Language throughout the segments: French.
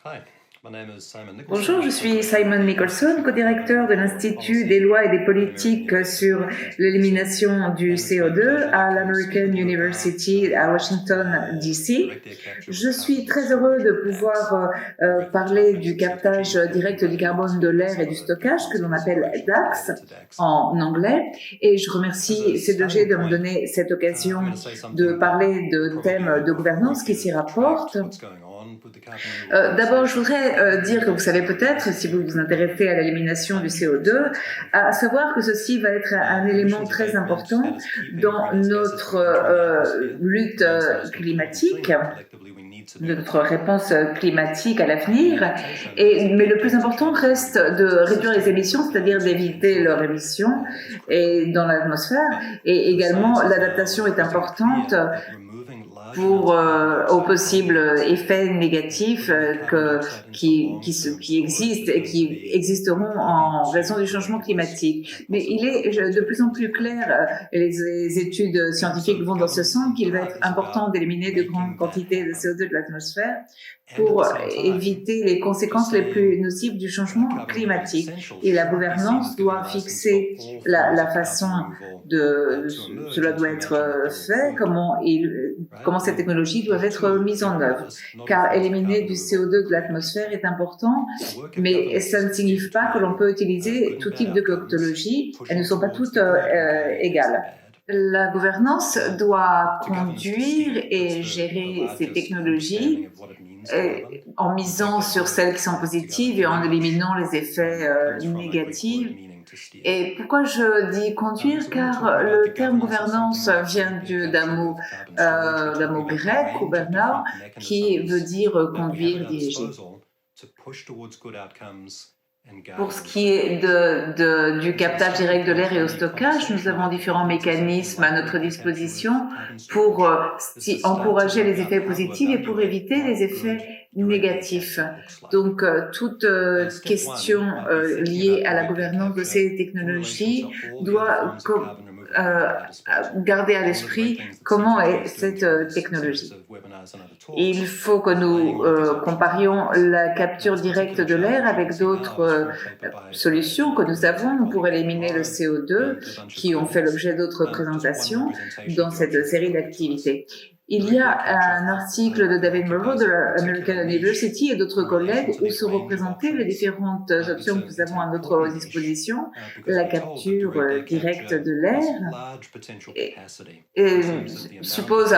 Hi, my name is Simon Bonjour, je Nicholson. suis Simon Nicholson, co-directeur de l'Institut des lois et des politiques sur l'élimination du CO2 à l'American University à Washington, D.C. Je suis très heureux de pouvoir parler du captage direct du carbone de l'air et du stockage que l'on appelle DAX en anglais, et je remercie C2G de me donner cette occasion de parler de thèmes de gouvernance qui s'y rapportent. D'abord, je voudrais dire que vous savez peut-être, si vous vous intéressez à l'élimination du CO2, à savoir que ceci va être un élément très important dans notre lutte climatique, de notre réponse climatique à l'avenir. Mais le plus important reste de réduire les émissions, c'est-à-dire d'éviter leur émission et dans l'atmosphère. Et également, l'adaptation est importante aux possibles effets négatifs qui existent et qui existeront en raison du changement climatique. Mais il est de plus en plus clair, et les études scientifiques vont dans ce sens, qu'il va être important d'éliminer de grandes quantités de CO2 de l'atmosphère pour éviter les conséquences les plus nocives du changement climatique. Et la gouvernance doit fixer la façon de cela doit être fait, comment ces technologies doivent être mises en œuvre. Car éliminer du CO2 de l'atmosphère est important, mais ça ne signifie pas que l'on peut utiliser tout type de technologie. Elles ne sont pas toutes égales. La gouvernance doit conduire et gérer ces technologies en misant sur celles qui sont positives et en éliminant les effets négatifs. Et pourquoi je dis conduire? Car le terme gouvernance vient d'un mot grec, gouvernaur, qui veut dire conduire, diriger. Pour ce qui est du captage direct de l'air et au stockage, nous avons différents mécanismes à notre disposition pour encourager les effets positifs et pour éviter les effets négatifs. Donc, toute question liée à la gouvernance de ces technologies doit garder à l'esprit comment est cette technologie. Il faut que nous comparions la capture directe de l'air avec d'autres solutions que nous avons pour éliminer le CO2 qui ont fait l'objet d'autres présentations dans cette série d'activités. Il y a un article de David Murrow de l'American University et d'autres collègues où sont représentées les différentes options que nous avons à notre disposition. La capture directe de l'air suppose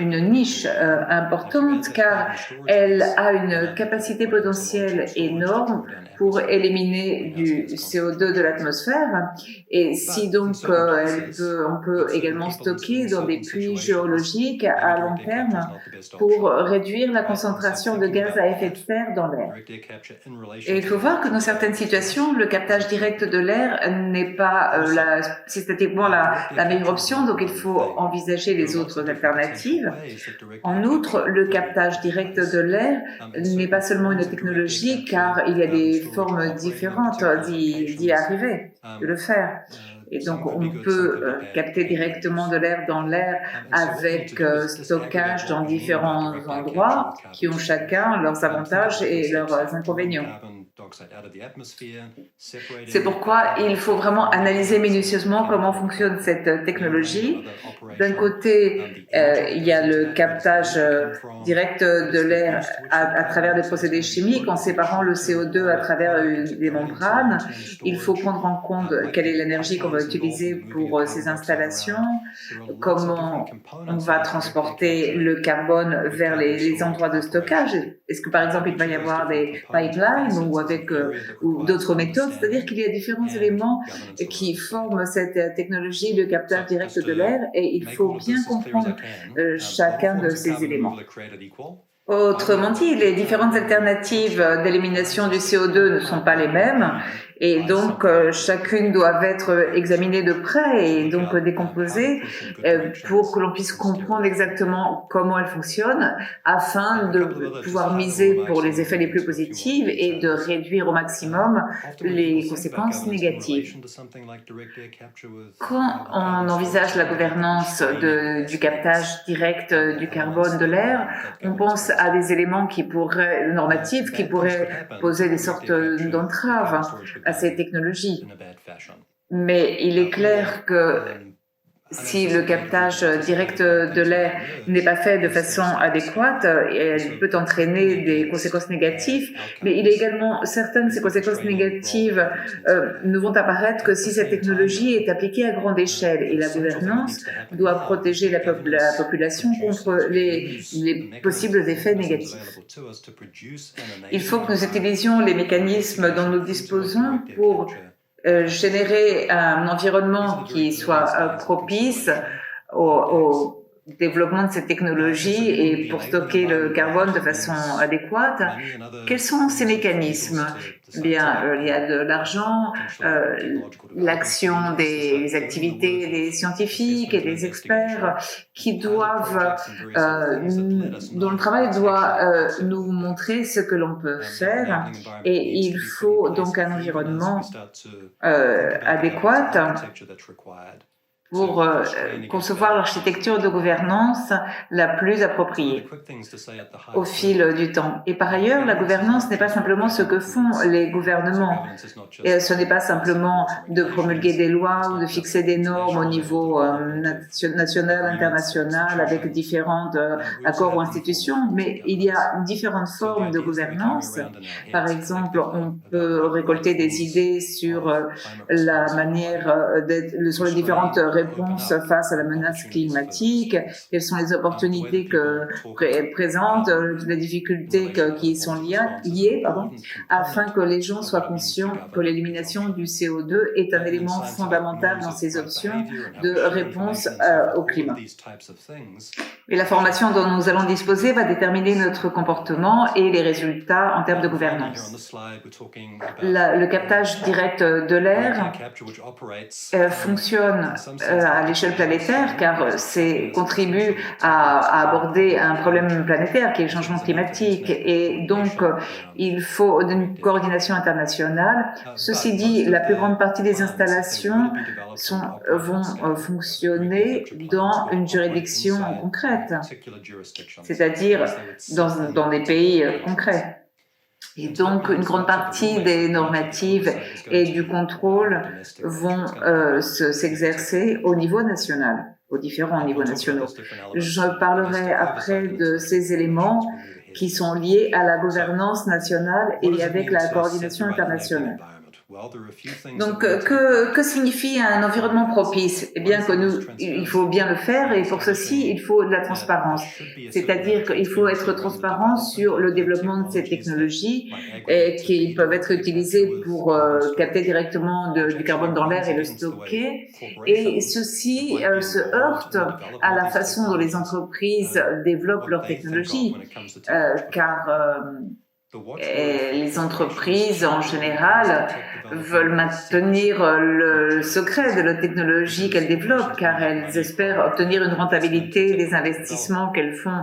une niche importante car elle a une capacité potentielle énorme pour éliminer du CO2 de l'atmosphère, et si donc on peut également stocker dans des puits géologiques à long terme pour réduire la concentration de gaz à effet de serre dans l'air. Et il faut voir que dans certaines situations, le captage direct de l'air n'est pas systématiquement la meilleure option, donc il faut envisager les autres alternatives. En outre, le captage direct de l'air n'est pas seulement une technologie, car il y a des formes différentes d'y arriver, de le faire. Et donc, on peut capter directement de l'air dans l'air avec stockage dans différents endroits qui ont chacun leurs avantages et leurs inconvénients. C'est pourquoi il faut vraiment analyser minutieusement comment fonctionne cette technologie. D'un côté, il y a le captage direct de l'air à travers des procédés chimiques en séparant le CO2 à travers des membranes. Il faut prendre en compte quelle est l'énergie qu'on va utiliser pour ces installations, comment on va transporter le carbone vers les endroits de stockage. Est-ce que par exemple il va y avoir des pipelines ou d'autres méthodes? C'est-à-dire qu'il y a différents éléments qui forment cette technologie de captage direct de l'air et il faut bien comprendre chacun de ces éléments. Autrement dit, les différentes alternatives d'élimination du CO2 ne sont pas les mêmes Et donc, chacune doit être examinée de près et donc décomposée pour que l'on puisse comprendre exactement comment elle fonctionne afin de pouvoir miser pour les effets les plus positifs et de réduire au maximum les conséquences négatives. Quand on envisage la gouvernance du captage direct du carbone de l'air, on pense à des éléments normatifs qui pourraient poser des sortes d'entraves à ces technologies. Mais il est clair que si le captage direct de l'air n'est pas fait de façon adéquate, elle peut entraîner des conséquences négatives, mais il est également certain que ces conséquences négatives ne vont apparaître que si cette technologie est appliquée à grande échelle, et la gouvernance doit protéger la population contre les possibles effets négatifs. Il faut que nous utilisions les mécanismes dont nous disposons pour générer un environnement qui soit propice au développement de ces technologies et pour stocker le carbone de façon adéquate. Quels sont ces mécanismes? Bien, il y a de l'argent, l'action des activités des scientifiques et des experts qui doivent, dont le travail doit nous montrer ce que l'on peut faire, et il faut donc un environnement adéquat pour concevoir l'architecture de gouvernance la plus appropriée au fil du temps. Et par ailleurs, la gouvernance n'est pas simplement ce que font les gouvernements. Et ce n'est pas simplement de promulguer des lois ou de fixer des normes au niveau national, international, avec différents accords ou institutions, mais il y a différentes formes de gouvernance. Par exemple, on peut récolter des idées sur la manière sur les différentes réponses face à la menace climatique, quelles sont les opportunités que présentent, les difficultés qui y sont liées, afin que les gens soient conscients que l'élimination du CO2 est un élément fondamental dans ces options de réponse au climat. Et la formation dont nous allons disposer va déterminer notre comportement et les résultats en termes de gouvernance. Le captage direct de l'air fonctionne à l'échelle planétaire car contribue à aborder un problème planétaire qui est le changement climatique, et donc il faut une coordination internationale. Ceci dit, la plus grande partie des installations vont fonctionner dans une juridiction concrète, c'est-à-dire dans des pays concrets. Et donc, une grande partie des normatives et du contrôle vont s'exercer au niveau national, aux différents niveaux nationaux. Je parlerai après de ces éléments qui sont liés à la gouvernance nationale et avec la coordination internationale. Donc, que signifie un environnement propice? Eh bien, il faut bien le faire, et pour ceci, il faut de la transparence. C'est-à-dire qu'il faut être transparent sur le développement de ces technologies qui peuvent être utilisées pour capter directement du carbone dans l'air et le stocker. Et ceci se heurte à la façon dont les entreprises développent leurs technologies, car les entreprises, en général, veulent maintenir le secret de la technologie qu'elles développent, car elles espèrent obtenir une rentabilité des investissements qu'elles font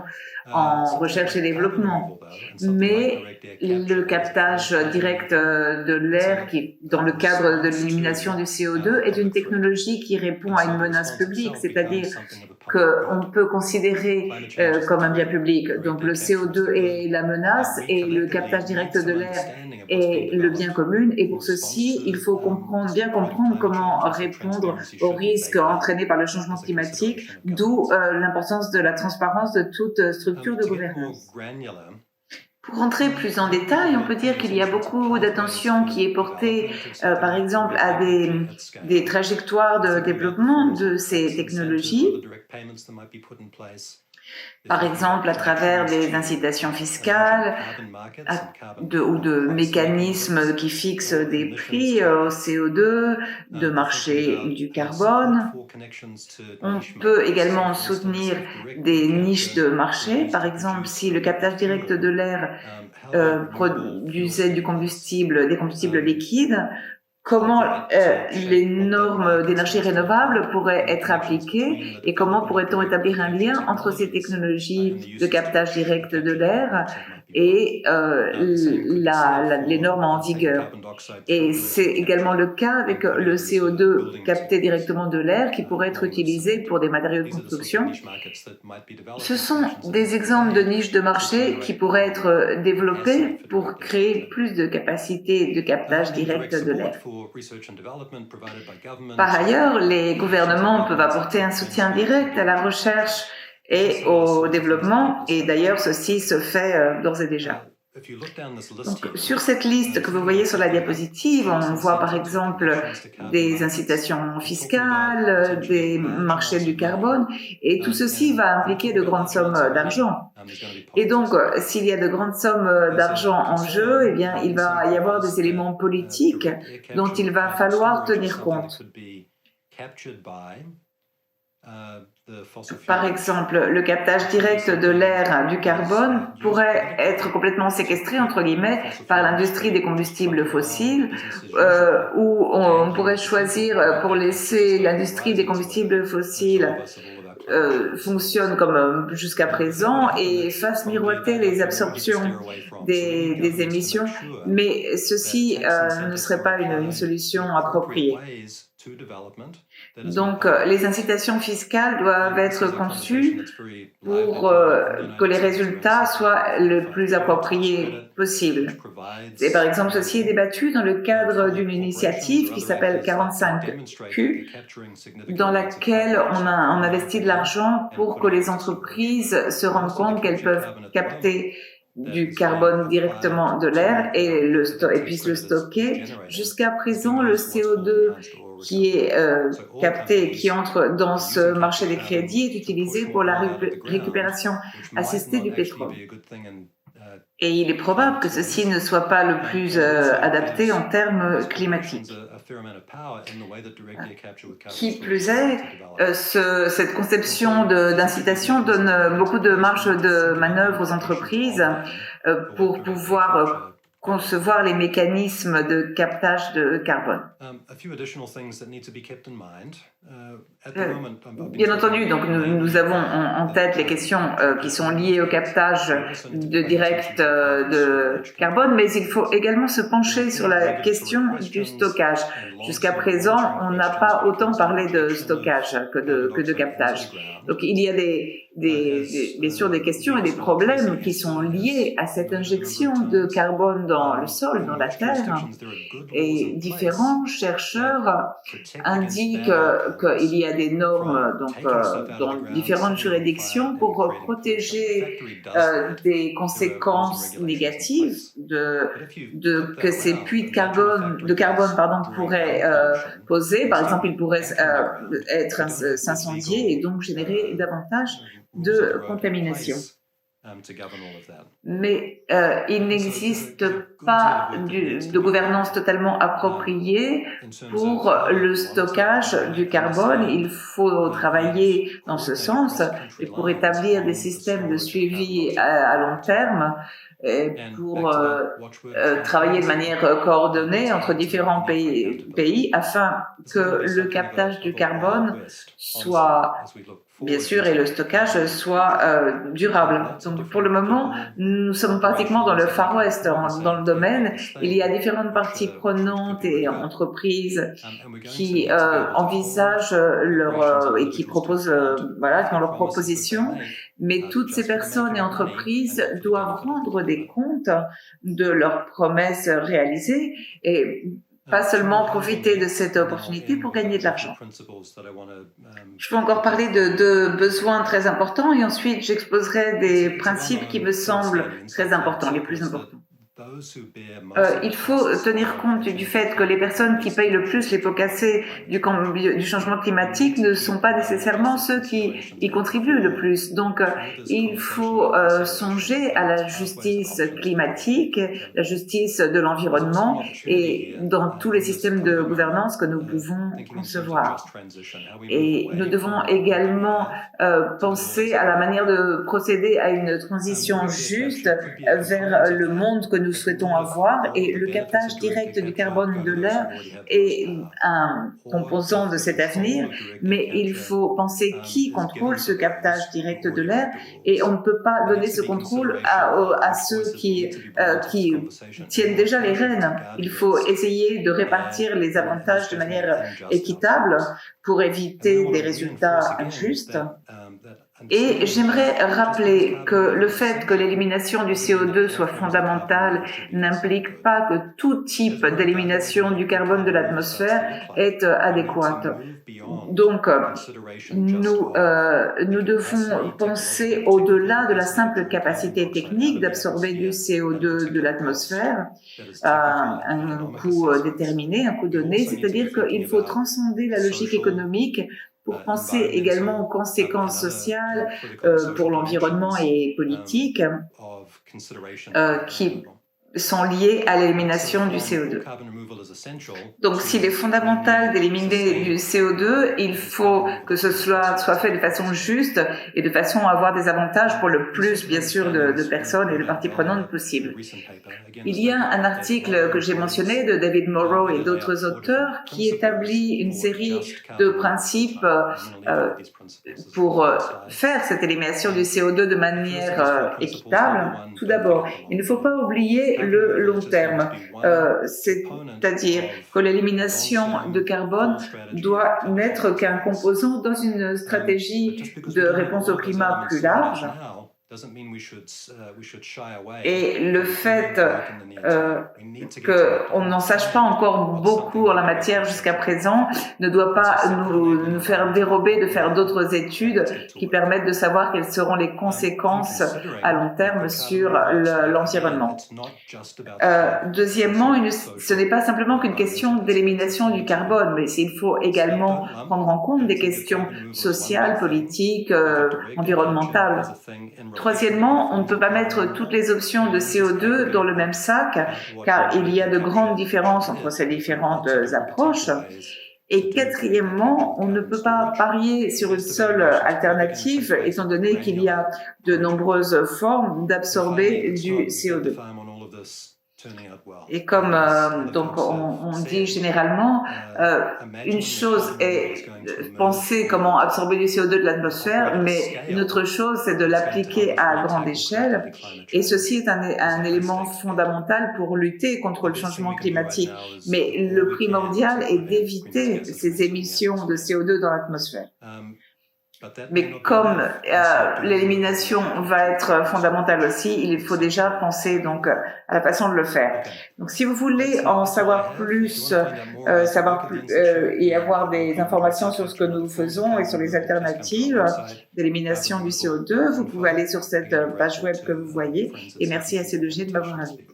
en recherche et développement. Mais le captage direct de l'air, qui, dans le cadre de l'élimination du CO2, est une technologie qui répond à une menace publique, c'est-à-dire qu'on peut considérer comme un bien public. Donc le CO2 est la menace et le captage direct de l'air est le bien commun. Et pour ceci, il faut bien comprendre comment répondre aux risques entraînés par le changement climatique, d'où l'importance de la transparence de toute structure de gouvernance. Pour rentrer plus en détail, on peut dire qu'il y a beaucoup d'attention qui est portée, par exemple, à des trajectoires de développement de ces technologies, par exemple à travers des incitations fiscales ou de mécanismes qui fixent des prix au CO2, de marché du carbone. On peut également soutenir des niches de marché. Par exemple, si le captage direct de l'air produisait des combustibles liquides, comment les normes d'énergie rénovable pourraient être appliquées et comment pourrait-on établir un lien entre ces technologies de captage direct de l'air et les normes en vigueur. Et c'est également le cas avec le CO2 capté directement de l'air qui pourrait être utilisé pour des matériaux de construction. Ce sont des exemples de niches de marché qui pourraient être développées pour créer plus de capacités de captage direct de l'air. Par ailleurs, les gouvernements peuvent apporter un soutien direct à la recherche et au développement, et d'ailleurs ceci se fait d'ores et déjà. Donc, sur cette liste que vous voyez sur la diapositive, on voit par exemple des incitations fiscales, des marchés du carbone, et tout ceci va impliquer de grandes sommes d'argent. Et donc, s'il y a de grandes sommes d'argent en jeu, eh bien, il va y avoir des éléments politiques dont il va falloir tenir compte. Par exemple, le captage direct de l'air du carbone pourrait être complètement séquestré, entre guillemets, par l'industrie des combustibles fossiles, où on pourrait choisir pour laisser l'industrie des combustibles fossiles fonctionne comme jusqu'à présent et fasse miroiter les absorptions des émissions, mais ceci ne serait pas une solution appropriée. Donc, les incitations fiscales doivent être conçues pour que les résultats soient le plus appropriés possible. Et par exemple, ceci est débattu dans le cadre d'une initiative qui s'appelle 45Q, dans laquelle on investit de l'argent pour que les entreprises se rendent compte qu'elles peuvent capter du carbone directement de l'air et puissent le stocker. Jusqu'à présent, le CO2 qui est capté et qui entre dans ce marché des crédits est utilisé pour la récupération assistée du pétrole. Et il est probable que ceci ne soit pas le plus adapté en termes climatiques. Qui plus est, cette conception d'incitation donne beaucoup de marge de manœuvre aux entreprises pour pouvoir concevoir les mécanismes de captage de carbone. Bien entendu, donc nous avons en tête les questions qui sont liées au captage direct de carbone, mais il faut également se pencher sur la question du stockage. Jusqu'à présent, on n'a pas autant parlé de stockage que de captage. Donc il y a bien sûr des questions et des problèmes qui sont liés à cette injection de carbone dans le sol, dans la terre. Et différents chercheurs indiquent qu'il y a des normes dans différentes juridictions pour protéger des conséquences négatives que ces puits de carbone pourraient poser. Par exemple, ils pourraient s'incendier et donc générer davantage de contamination. Mais il n'existe pas de gouvernance totalement appropriée pour le stockage du carbone. Il faut travailler dans ce sens et pour établir des systèmes de suivi à long terme pour travailler de manière coordonnée entre différents pays afin que le captage du carbone soit bien sûr, et le stockage soit durable. Donc, pour le moment, nous sommes pratiquement dans le Far West dans le domaine. Il y a différentes parties prenantes et entreprises qui envisagent et qui proposent, dans leurs propositions. Mais toutes ces personnes et entreprises doivent rendre des comptes de leurs promesses réalisées et pas seulement profiter de cette opportunité pour gagner de l'argent. Je peux encore parler de besoins très importants et ensuite j'exposerai des principes qui me semblent très importants, les plus importants. Il faut tenir compte du fait que les personnes qui payent le plus les pots cassés du changement climatique ne sont pas nécessairement ceux qui y contribuent le plus. Donc, il faut songer à la justice climatique, la justice de l'environnement et dans tous les systèmes de gouvernance que nous pouvons concevoir. Et nous devons également penser à la manière de procéder à une transition juste vers le monde que nous souhaitons avoir, et le captage direct du carbone de l'air est un composant de cet avenir, mais il faut penser qui contrôle ce captage direct de l'air, et on ne peut pas donner ce contrôle à ceux qui tiennent déjà les rênes. Il faut essayer de répartir les avantages de manière équitable pour éviter des résultats injustes. Et j'aimerais rappeler que le fait que l'élimination du CO2 soit fondamentale n'implique pas que tout type d'élimination du carbone de l'atmosphère est adéquate. Donc, nous devons penser au-delà de la simple capacité technique d'absorber du CO2 de l'atmosphère à un coût déterminé, un coût donné, c'est-à-dire qu'il faut transcender la logique économique pour penser également aux conséquences sociales pour l'environnement et politiques qui sont liées à l'élimination du CO2. Donc, s'il est fondamental d'éliminer du CO2, il faut que ce soit fait de façon juste et de façon à avoir des avantages pour le plus, bien sûr, de personnes et de parties prenantes possible. Il y a un article que j'ai mentionné de David Morrow et d'autres auteurs qui établit une série de principes pour faire cette élimination du CO2 de manière équitable. Tout d'abord, il ne faut pas oublier le long terme, c'est-à-dire que l'élimination de carbone doit n'être qu'un composant dans une stratégie de réponse au climat plus large. Et le fait qu'on n'en sache pas encore beaucoup en la matière jusqu'à présent ne doit pas nous faire dérober de faire d'autres études qui permettent de savoir quelles seront les conséquences à long terme sur l'environnement. Deuxièmement, ce n'est pas simplement qu'une question d'élimination du carbone, mais il faut également prendre en compte des questions sociales, politiques, environnementales. Troisièmement, on ne peut pas mettre toutes les options de CO2 dans le même sac, car il y a de grandes différences entre ces différentes approches. Et quatrièmement, on ne peut pas parier sur une seule alternative, étant donné qu'il y a de nombreuses formes d'absorber du CO2. Et comme donc on dit généralement, une chose est penser comment absorber du CO2 de l'atmosphère, mais une autre chose, c'est de l'appliquer à grande échelle. Et ceci est un élément fondamental pour lutter contre le changement climatique. Mais le primordial est d'éviter ces émissions de CO2 dans l'atmosphère. Mais comme l'élimination va être fondamentale aussi, il faut déjà penser donc à la façon de le faire. Donc, si vous voulez en savoir plus, et avoir des informations sur ce que nous faisons et sur les alternatives d'élimination du CO2, vous pouvez aller sur cette page web que vous voyez. Et merci à C2G de m'avoir invité.